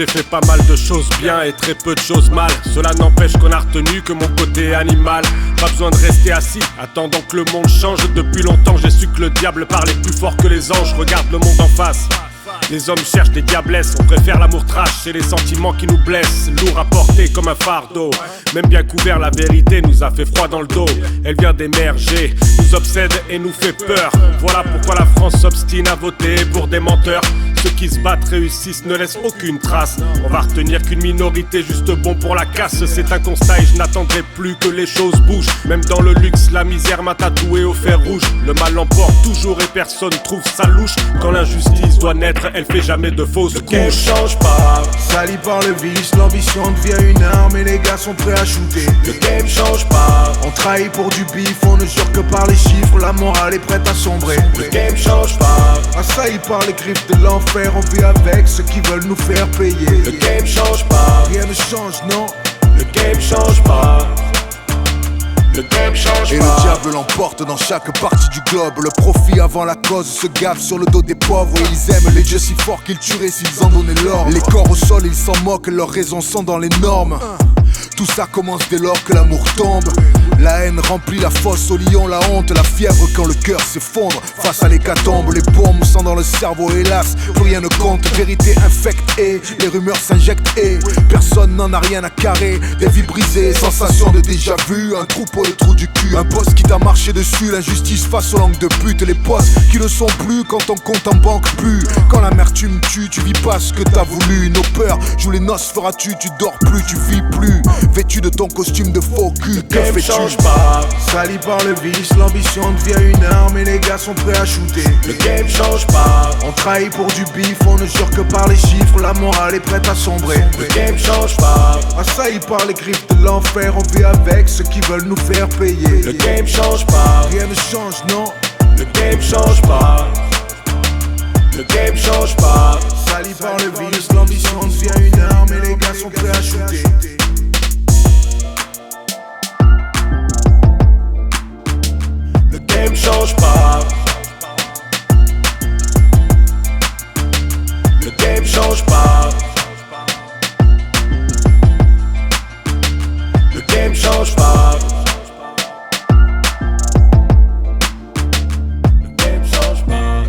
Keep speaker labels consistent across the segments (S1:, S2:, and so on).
S1: J'ai fait pas mal de choses bien et très peu de choses mal. Cela n'empêche qu'on a retenu que mon côté animal. Pas besoin de rester assis, attendant que le monde change. Depuis longtemps j'ai su que le diable parlait plus fort que les anges. Regarde le monde en face. Les hommes cherchent des diablesses, on préfère l'amour trash, c'est les sentiments qui nous blessent. Lourd à porter comme un fardeau. Même bien couvert, la vérité nous a fait froid dans le dos. Elle vient d'émerger, nous obsède et nous fait peur. Voilà pourquoi la France s'obstine à voter pour des menteurs. Ceux qui se battent réussissent, ne laissent aucune trace. On va retenir qu'une minorité juste bon pour la casse. C'est un constat et je n'attendrai plus que les choses bougent. Même dans le luxe, la misère m'a tatoué au fer rouge. Le mal l'emporte toujours et personne trouve sa louche. Quand l'injustice doit naître, elle fait jamais de fausses couches.
S2: Le game change pas, sali par le vice, l'ambition devient une arme et les gars sont prêts à shooter. Le game change pas, on trahit pour du bif, on ne jure que par les chiffres, la morale est prête à sombrer. Le game change pas, assailli par les griffes de l'enfer, on vit avec ceux qui veulent nous faire payer. Le game change pas, rien ne change, non. Le game change pas. Le game change
S3: et
S2: pas.
S3: le diable l'emporte dans chaque partie du globe. Le profit avant la cause se gave sur le dos des pauvres. Et ils aiment les dieux si forts qu'ils tueraient s'ils en donnaient l'ordre. Les corps au sol ils s'en moquent, leurs raisons sont dans les normes. Tout ça commence dès lors que l'amour tombe. La haine remplit la fosse au lion, la honte, la fièvre quand le cœur s'effondre. Face à l'hécatombe, les bombes sont dans le cerveau, hélas, plus rien ne compte. Vérité infecte et les rumeurs s'injectent et personne n'en a rien à carrer. Des vies brisées, sensation de déjà vu, un trou pour le trou du cul. Un boss qui t'a marché dessus, l'injustice face aux langues de pute. Les postes qui ne sont plus quand ton compte en banque pue. Quand l'amertume tue, tu vis pas ce que t'as voulu. Nos peurs jouent les noces, feras-tu, tu dors plus, tu vis plus. Vêtu de ton costume de faux cul, que fais-tu?
S2: Pas. Sali par le vice, l'ambition devient une arme et les gars sont prêts à shooter. Le game change pas, on trahit pour du bif, on ne jure que par les chiffres, la morale est prête à sombrer. Le game change pas, assailli par les griffes de l'enfer, on vit avec ceux qui veulent nous faire payer. Le game change pas, rien ne change, non. Le game change pas. Le game change pas, sali par le vice, l'ambition devient une arme et les gars sont prêts à shooter. Le game change pas. Le game change pas. Le game change pas. Le game change pas.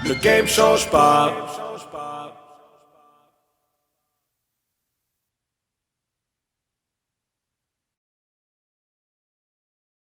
S2: Le game change pas.